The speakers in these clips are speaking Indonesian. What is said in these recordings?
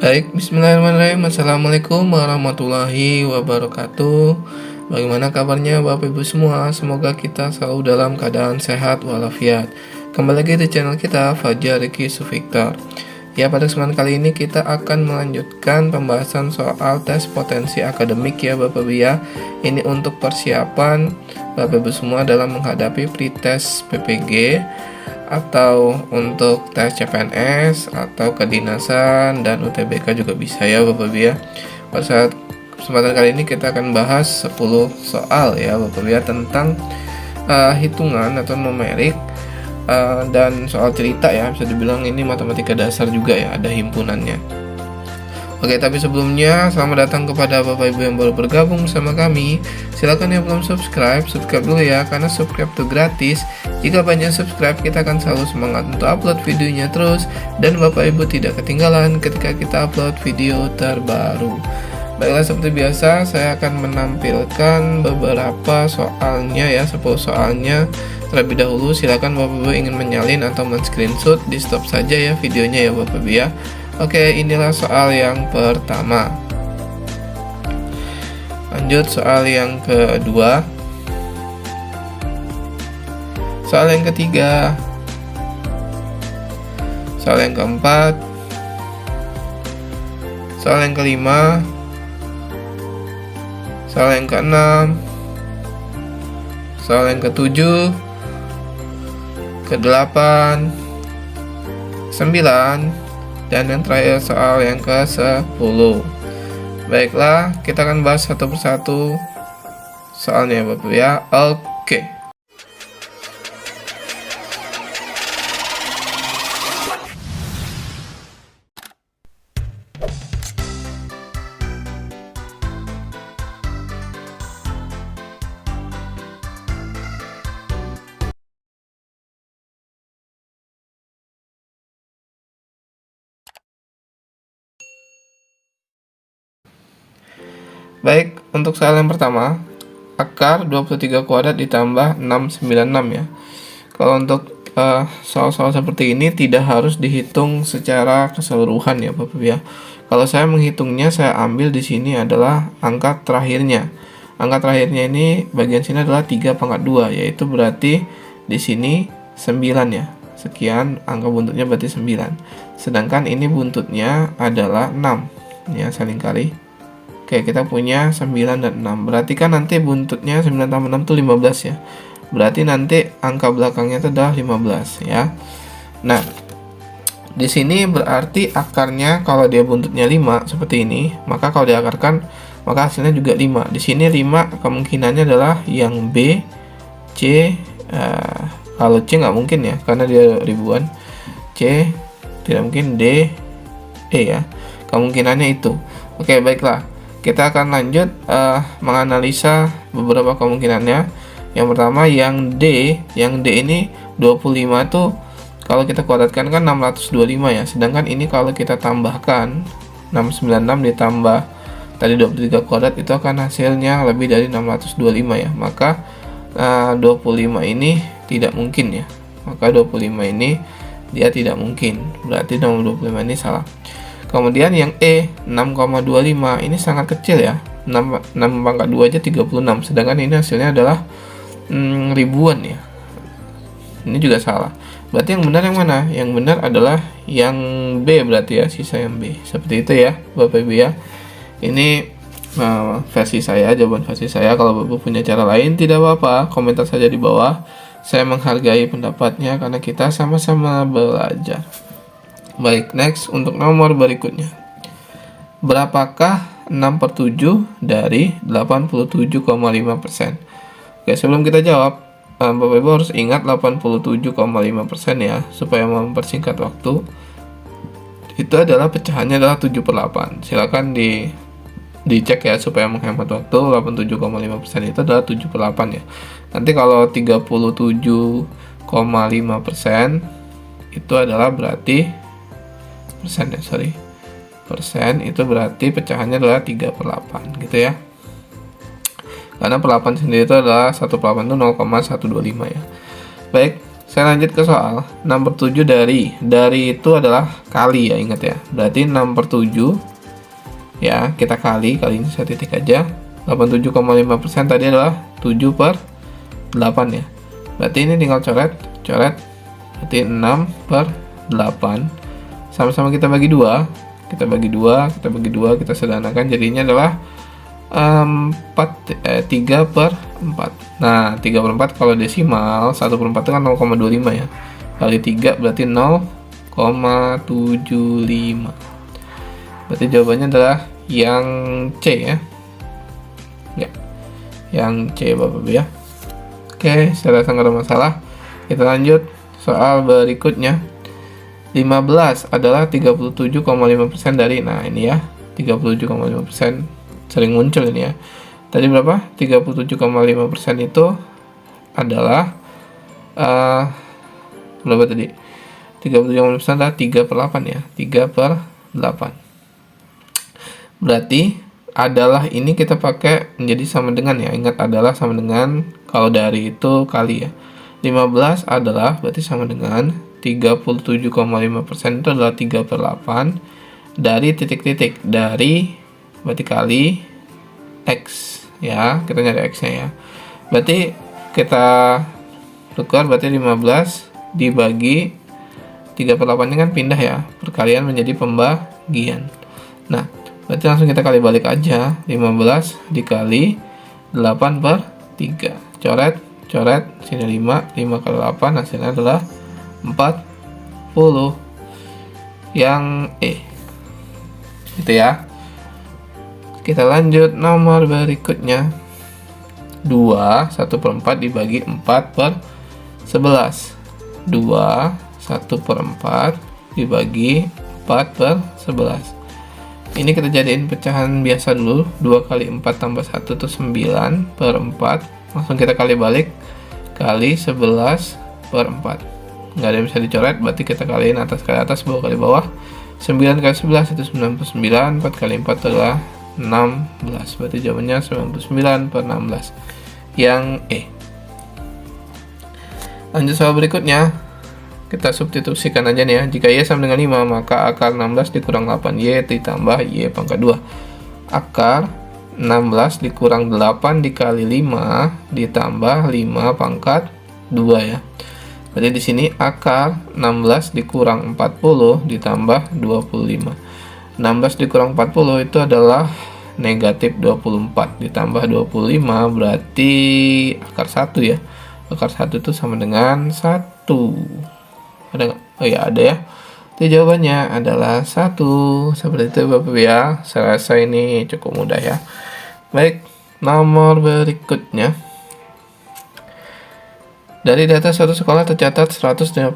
Baik, bismillahirrahmanirrahim. Assalamualaikum warahmatullahi wabarakatuh. Bagaimana kabarnya Bapak Ibu semua? Semoga kita selalu dalam keadaan sehat walafiat. Kembali lagi di channel kita, Fajar Riki Sufiktor. Ya, pada kesempatan kali ini kita akan melanjutkan pembahasan soal tes potensi akademik ya Bapak Ibu ya. Ini untuk persiapan Bapak Ibu semua dalam menghadapi pretest PPG, atau untuk tes CPNS atau kedinasan dan UTBK juga bisa ya Bapak Ibu ya. Pada saat kesempatan kali ini kita akan bahas 10 soal ya Bapak Ibu ya, tentang hitungan atau numerik dan soal cerita ya. Bisa dibilang ini matematika dasar juga ya, ada himpunannya. Oke, tapi sebelumnya selamat datang kepada Bapak Ibu yang baru bergabung bersama kami. Silakan yang belum subscribe dulu ya, karena subscribe itu gratis. Jika banyak subscribe, kita akan selalu semangat untuk upload videonya terus, dan Bapak Ibu tidak ketinggalan ketika kita upload video terbaru. Baiklah, seperti biasa saya akan menampilkan beberapa soalnya ya, 10 soalnya. Terlebih dahulu silakan Bapak Ibu ingin menyalin atau men-screenshot, di stop saja ya videonya ya Bapak Ibu ya. Oke, inilah soal yang pertama. Lanjut soal yang kedua. Soal yang ketiga. Soal yang keempat. Soal yang kelima. Soal yang keenam. Soal yang ketujuh. Kedelapan. 9. Dan yang terakhir soal yang ke-10. Baiklah, kita akan bahas satu persatu soalnya Bapak ya. Oke. Baik, untuk soal yang pertama, akar 23 kuadrat ditambah 696 ya. Kalau untuk soal-soal seperti ini tidak harus dihitung secara keseluruhan ya Bapak ya. Kalau saya menghitungnya, saya ambil di sini adalah angka terakhirnya. Angka terakhirnya ini bagian sini adalah 3/2, yaitu berarti di sini 9 ya. Sekian, angka buntutnya berarti 9. Sedangkan ini buntutnya adalah 6 ya, saling kali. Oke, kita punya 9 dan 6. Berarti kan nanti buntutnya 9 tambah 6 itu 15 ya. Berarti nanti angka belakangnya itu adalah 15 ya. Nah, di sini berarti akarnya kalau dia buntutnya 5 seperti ini, maka kalau diakarkan maka hasilnya juga 5. Di sini 5 kemungkinannya adalah yang B, C, kalau C nggak mungkin ya karena dia ribuan. C tidak mungkin, D, E ya. Kemungkinannya itu. Oke, baiklah. Kita akan lanjut menganalisa beberapa kemungkinannya. Yang pertama yang D ini 25 itu kalau kita kuadratkan kan 625 ya. Sedangkan ini kalau kita tambahkan 696 ditambah tadi 23 kuadrat itu akan hasilnya lebih dari 625 ya. Maka 25 ini tidak mungkin ya. Maka 25 ini dia tidak mungkin. Berarti nomor 25 ini salah. Kemudian yang E 6,25 ini sangat kecil ya. 6 pangkat 2 aja 36. Sedangkan ini hasilnya adalah ribuan ya. Ini juga salah. Berarti yang benar yang mana? Yang benar adalah yang B berarti ya, sisa yang B. Seperti itu ya Bapak Ibu ya. Ini versi saya, jawaban versi saya. Kalau Bapak punya cara lain tidak apa-apa, komentar saja di bawah. Saya menghargai pendapatnya karena kita sama-sama belajar. Baik, next untuk nomor berikutnya. Berapakah 6/7 dari 87,5%? Oke, sebelum kita jawab, Bapak Ibu harus ingat 87,5% ya, supaya mempersingkat waktu. Itu adalah pecahannya adalah 7/8. Silakan dicek ya supaya menghemat waktu. 87,5% itu adalah 7/8 ya. Nanti kalau 37,5% itu adalah berarti persen itu berarti pecahannya adalah 3/8 gitu ya. Karena per 8 sendiri itu adalah 1/8 itu 0,125 ya. Baik, Saya lanjut ke soal 6/7 dari itu adalah kali ya, ingat ya. Berarti 6/7 ya, kita kali ini saya titik aja. 87,5% tadi adalah 7/8 ya. Berarti ini tinggal coret. Berarti 6/8. Sama-sama kita bagi 2. Kita sederhanakan jadinya adalah 3/4. Nah, 3/4 kalau desimal 1/4 itu kan 0,25 ya. Kali 3 berarti 0,75. Berarti jawabannya adalah yang C ya. Ya. Yang C Bapak Ibu ya. Oke, saya rasa nggak ada masalah. Kita lanjut soal berikutnya. 15 adalah 37,5% dari, nah ini ya, 37,5% sering muncul ini ya. Tadi berapa? 37,5% itu adalah berapa tadi? 37,5% adalah 3/8 ya. 3/8. Berarti adalah ini kita pakai menjadi sama dengan ya. Ingat, adalah sama dengan, kalau dari itu kali ya. 15 adalah berarti sama dengan 37,5% itu adalah 3/8 dari titik-titik, dari berarti kali X ya, kita nyari X nya ya. Berarti kita tukar, berarti 15 dibagi 3/8 nya kan pindah ya, perkalian menjadi pembagian. Nah, berarti langsung kita kali balik aja, 15 dikali 8/3. Coret, sini 5 kali 8 hasilnya adalah 40. Yang E. Gitu ya. Kita lanjut nomor berikutnya. 2 1/4 dibagi 4/11. 2 1/4 dibagi 4/11. Ini kita jadiin pecahan biasa dulu. 2 kali 4 tambah 1 itu 9/4. Langsung kita kali balik, kali 11/4. Nggak ada yang bisa dicoret, berarti kita kaliin atas kali atas, bawah kali bawah. 9 kali 11 itu 99. 4 kali 4 adalah 16. Berarti jawabannya 99/16. Yang E. Lanjut soal berikutnya. Kita substitusikan aja nih ya. Jika Y sama dengan 5, maka akar 16 dikurang 8Y ditambah Y pangkat 2. Akar 16 dikurang 8 dikali 5 ditambah 5 pangkat 2 ya. Berarti di sini akar 16 dikurang 40 ditambah 25. 16 dikurang 40 itu adalah negatif 24 ditambah 25, berarti akar 1 ya. Akar 1 itu sama dengan 1. Ada nggak? Oh ya, ada ya. Itu jawabannya adalah 1. Seperti itu Bapak Ibu ya. Saya rasa ini cukup mudah ya. Baik, nomor berikutnya. Dari data suatu sekolah tercatat 185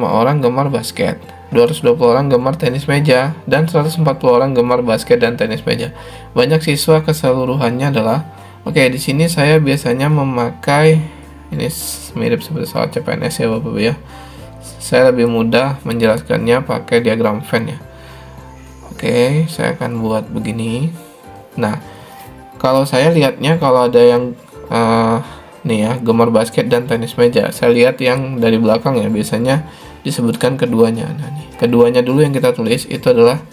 orang gemar basket, 220 orang gemar tenis meja, dan 140 orang gemar basket dan tenis meja. Banyak siswa keseluruhannya adalah, oke, di sini saya biasanya memakai, ini mirip seperti soal CPNS ya Bapak Ibu ya. Saya lebih mudah menjelaskannya pakai diagram Venn ya. Oke, saya akan buat begini. Nah, kalau saya lihatnya, kalau ada yang nih ya, gemar basket dan tenis meja, saya lihat yang dari belakang ya, biasanya disebutkan keduanya. Nah, nih, keduanya dulu yang kita tulis itu adalah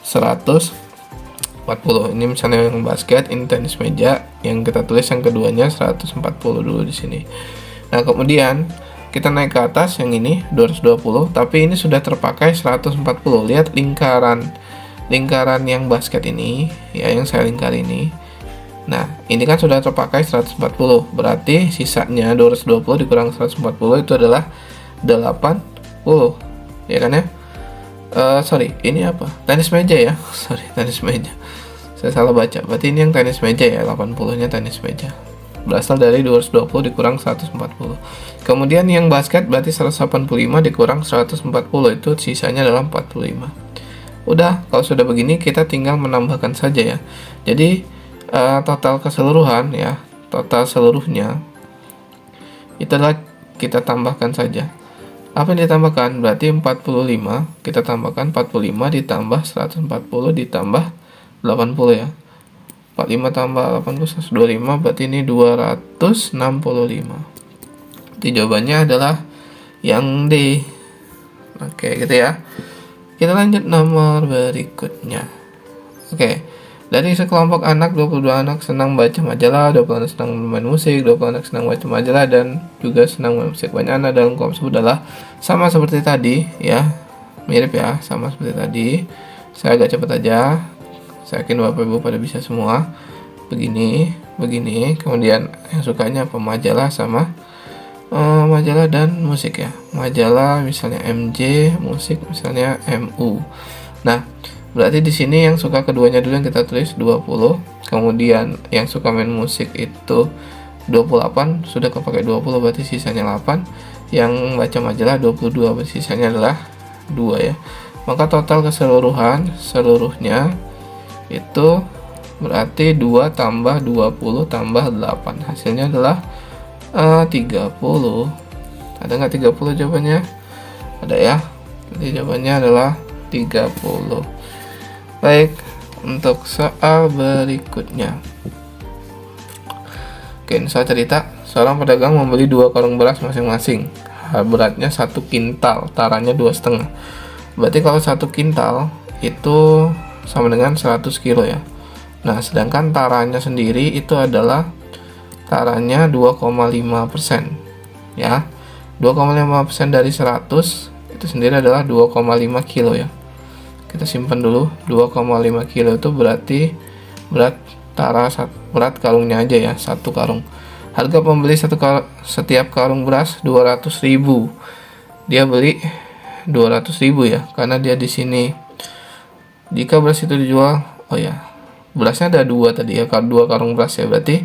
140. Ini misalnya yang basket, ini tenis meja, yang kita tulis yang keduanya 140 dulu di sini. Nah, kemudian kita naik ke atas, yang ini 220, tapi ini sudah terpakai 140. Lihat lingkaran yang basket ini ya, yang saya lingkar ini. Nah, ini kan sudah terpakai 140, berarti sisanya 220 dikurang 140 itu adalah 80 ya kan ya. Sorry, ini apa? Tenis meja ya. Sorry, tenis meja, saya salah baca. Berarti ini yang tenis meja ya, 80 nya tenis meja, berasal dari 220 dikurang 140. Kemudian yang basket berarti 185 dikurang 140, itu sisanya adalah 45. Udah, kalau sudah begini kita tinggal menambahkan saja ya. Jadi total keseluruhan ya, total seluruhnya itu adalah kita tambahkan saja. Apa yang ditambahkan? Berarti 45, kita tambahkan 45 ditambah 140 ditambah 80 ya. 45 tambah 80 125, berarti ini 265. Berarti jawabannya adalah yang D. Oke, gitu ya. Kita lanjut nomor berikutnya. Oke. Dari sekelompok anak, 22 anak senang baca majalah, 20 anak senang bermain musik, 20 anak senang baca majalah, dan juga senang bermain musik. Banyak anak dalam kelompok tersebut adalah sama seperti tadi, ya. Mirip ya, sama seperti tadi. Saya agak cepat aja. Saya yakin Bapak Ibu pada bisa semua. Begini. Kemudian yang sukanya apa? Majalah sama majalah dan musik ya. Majalah misalnya MJ, musik misalnya MU. Nah, berarti di sini yang suka keduanya dulu yang kita tulis 20. Kemudian yang suka main musik itu 28, sudah kepakai 20 berarti sisanya 8. Yang baca majalah 22 berarti sisanya adalah 2 ya. Maka total seluruhnya itu berarti 2 tambah 20 tambah 8. Hasilnya adalah 30. Ada nggak 30 jawabannya? Ada ya. Jadi jawabannya adalah 30. Baik, untuk soal berikutnya. Oke, ini soal cerita. Seorang pedagang membeli 2 karung beras masing-masing. Beratnya 1 kintal, taranya 2,5. Berarti kalau 1 kintal itu sama dengan 100 kilo ya. Nah, sedangkan taranya sendiri itu adalah taranya 2,5% ya. 2,5% dari 100 itu sendiri adalah 2,5 kilo ya. Kita simpan dulu. 2,5 kilo itu berarti berat karungnya aja ya, 1 karung. Harga pembeli setiap karung beras 200.000. Dia beli 200.000 ya, karena dia di sini. Jika beras itu dijual, berasnya ada 2 tadi ya, 2 karung beras ya, berarti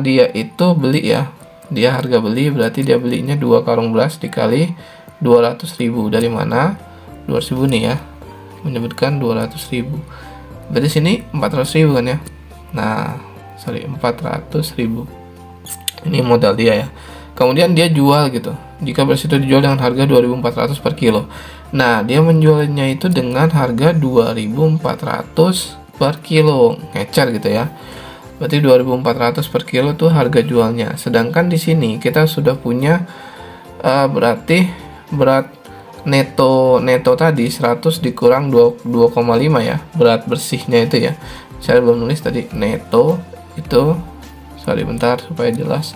dia itu beli ya, dia harga beli berarti dia belinya 2 karung beras dikali 200.000. Dari mana 200.000 nih ya, menyebutkan 200.000, berarti sini 400.000 kan ya. Nah 400.000 ini modal dia ya. Kemudian dia jual gitu. Jika beras itu dijual dengan harga 2.400 per kilo, nah dia menjualnya itu dengan harga 2.400 per kilo, ngecer gitu ya. Berarti 2.400 per kilo tuh harga jualnya. Sedangkan di sini kita sudah punya berarti berat neto tadi 100 dikurang 2,5 ya. Berat bersihnya itu ya. Saya belum nulis tadi neto itu. Sorry bentar supaya jelas.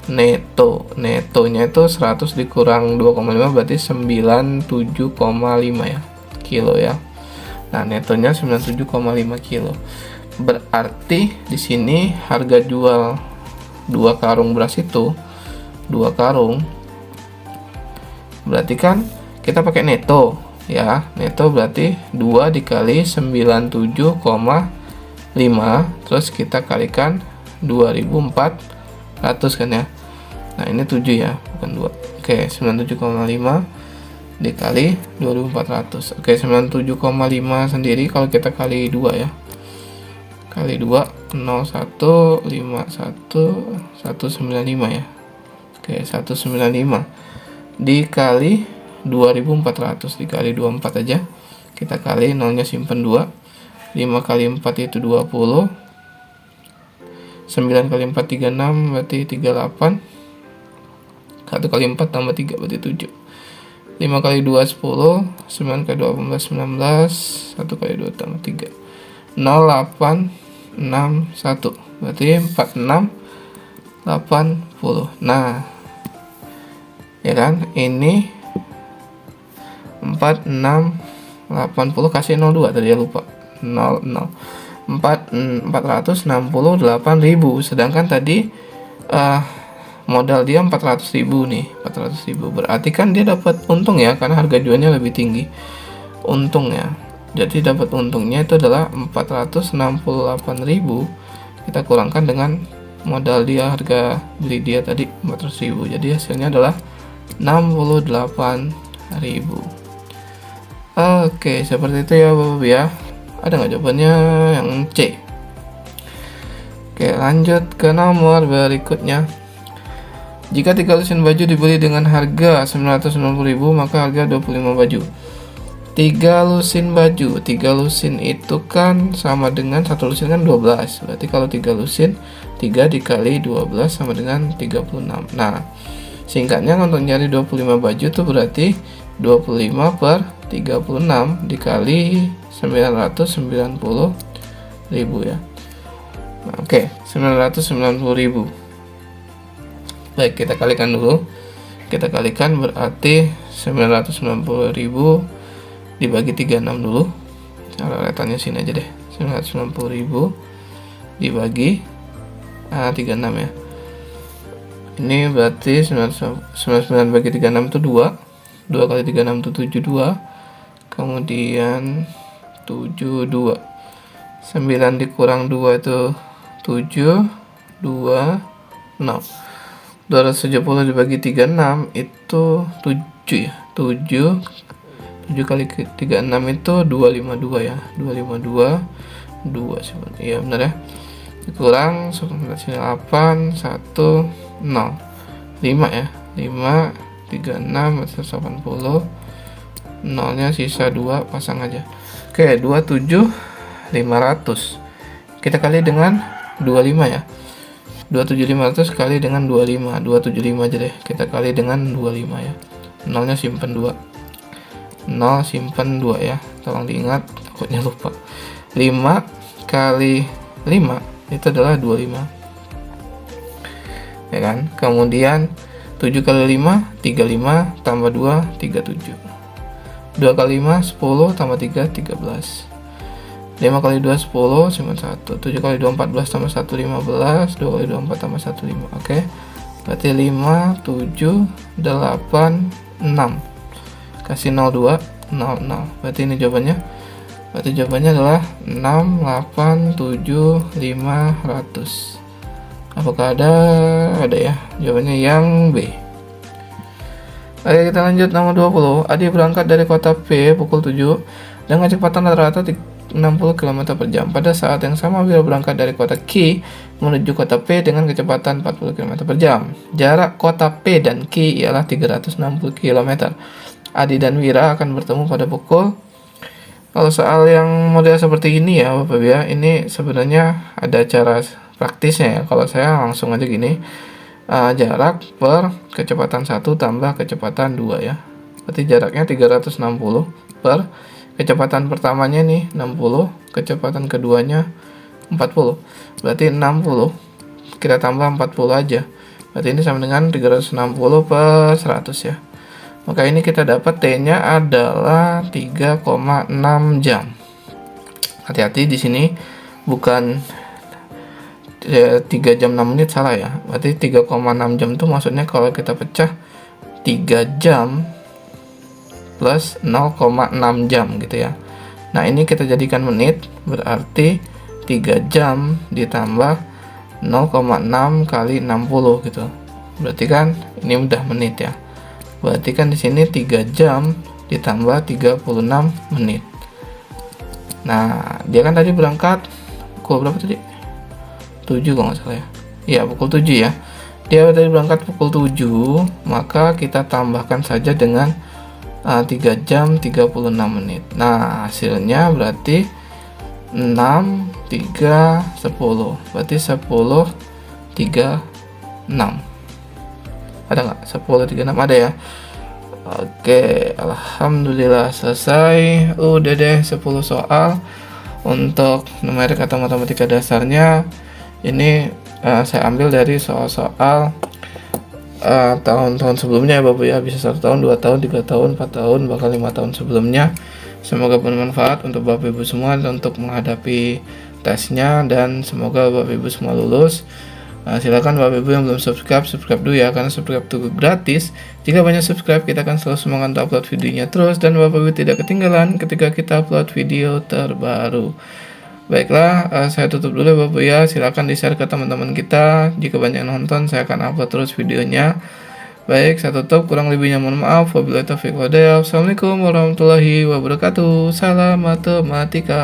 Netonya itu 100 dikurang 2,5 berarti 97,5 ya kilo ya. Nah, netonya 97,5 kilo. Berarti di sini harga jual 2 karung beras itu 2 karung. Berarti kan kita pakai neto ya. Neto berarti 2 dikali 97,5 terus kita kalikan 2.400 kan ya. Nah, ini 7 ya, bukan 2. Oke, 97,5 dikali 2.400. Oke, 97,5 sendiri kalau kita kali 2 ya. Kali 2 0151 195 ya. Oke, 195 dikali 2.400 dikali 24 aja. Kita kali, nolnya simpen 2. 5 kali 4 itu 20. 9 kali 4 36 berarti 38. 1 kali 4 tambah 3 berarti 7. 5 kali 2 10. 9 kali 2 18 19. 1 kali 2 tambah 3 0861 berarti 4680. Nah ya kan, ini 4680 kasih 02 tadi ya, lupa 468.000. Sedangkan tadi modal dia 400.000 nih, 400.000. Berarti kan dia dapat untung ya, karena harga jualnya lebih tinggi untungnya. Jadi dapat untungnya itu adalah 468.000. Kita kurangkan dengan modal dia, harga beli dia tadi 400.000. Jadi hasilnya adalah 68.000. Oke, seperti itu ya Bapak ya. Ada nggak jawabannya yang C? Oke, lanjut ke nomor berikutnya. Jika 3 lusin baju dibeli dengan harga 990.000, maka harga 25 baju. 3 lusin baju, 3 lusin itu kan sama dengan 1 lusin kan 12. Berarti kalau 3 lusin, 3 dikali 12 sama dengan 36. Nah, Singkatnya untuk nyari 25 baju tuh berarti 25 per 36 dikali 990.000 ya. Nah, oke, 990.000. Baik, kita kalikan dulu. Kita kalikan berarti 990.000 dibagi 36 dulu. Cara letaknya sini aja deh. 990.000 dibagi 36 ya. Ini berarti 99 bagi 36 itu 2. 2 kali 36 itu 72. Kemudian 72. 9 dikurang 2 itu 7, 2, 0. 270 dibagi 36 itu 7 ya. 7 kali 36 itu 252 ya. 252 2 sebenarnya. Iya benar ya. Dikurang 8 1 0 5 ya. 5 36 180. Nolnya sisa 2, pasang aja. Oke, 27 500. Kita kali dengan 25 ya. 27500 kali dengan 25. 275 aja deh. Kita kali dengan 25 ya. Nolnya simpen 2. Nol simpen 2 ya. Tolong diingat, takutnya lupa. 5 kali 5 itu adalah 25. Ya kan? Kemudian 7 kali 5 35 tambah 2 37. 2 kali 5 10 tambah 3 13. 5 kali 2 10 cuma 1. 7 kali 2 14 tambah 1 15. 2 kali 2 4 tambah 1 5. Oke. Berarti 5 7 8 6. Kasih 0 2 0 0. Berarti ini jawabannya. Berarti jawabannya adalah 6 8 7 500. Apakah ada? Ada ya. Jawabannya yang B. Oke, kita lanjut nomor 20. Adi berangkat dari kota P pukul 7 dengan kecepatan rata-rata 60 km per jam. Pada saat yang sama Wira berangkat dari kota Q menuju kota P dengan kecepatan 40 km per jam. Jarak kota P dan Q ialah 360 km. Adi dan Wira akan bertemu pada pukul. Kalau soal yang model seperti ini ya Bapak Ibu ya, ini sebenarnya ada cara praktisnya ya. Kalau saya langsung aja gini, jarak per kecepatan 1 tambah kecepatan 2 ya. Berarti jaraknya 360 per kecepatan pertamanya nih 60, kecepatan keduanya 40. Berarti 60 kita tambah 40 aja. Berarti ini sama dengan 360 per 100 ya. Maka ini kita dapat T-nya adalah 3,6 jam. Hati-hati di sini bukan 3 jam 6 menit, salah ya. Berarti 3,6 jam itu maksudnya kalau kita pecah 3 jam plus 0,6 jam gitu ya. Nah ini kita jadikan menit, berarti 3 jam ditambah 0,6 kali 60 gitu. Berarti kan ini udah menit ya. Berarti kan di sini 3 jam ditambah 36 menit. Nah dia kan tadi berangkat pukul berapa tadi? 7 kalau nggak salah ya. Iya pukul 7 ya. Dia tadi berangkat pukul 7, maka kita tambahkan saja dengan 3 jam 36 menit. Nah hasilnya berarti 6 3 10. Berarti 10 3 6. Ada nggak? 10 36 ada ya. Oke, alhamdulillah selesai. Udah deh 10 soal untuk numerik atau matematika dasarnya. Ini saya ambil dari soal-soal tahun-tahun sebelumnya ya Bapak ya, bisa 1 tahun, 2 tahun, 3 tahun, 4 tahun, bahkan 5 tahun sebelumnya. Semoga bermanfaat untuk Bapak Ibu semua untuk menghadapi tesnya, dan semoga Bapak Ibu semua lulus. Silakan Bapak Ibu yang belum subscribe dulu ya, karena subscribe itu gratis. Jika banyak subscribe, kita akan selalu semangat untuk upload videonya terus, dan Bapak Ibu tidak ketinggalan ketika kita upload video terbaru. Baiklah, saya tutup dulu ya Bapak ya. Silakan di-share ke teman-teman kita. Jika banyak yang nonton, saya akan upload terus videonya. Baik, saya tutup. Kurang lebihnya mohon maaf. Wabillahi taufiq wal hidayah. Assalamualaikum warahmatullahi wabarakatuh. Salam matematika.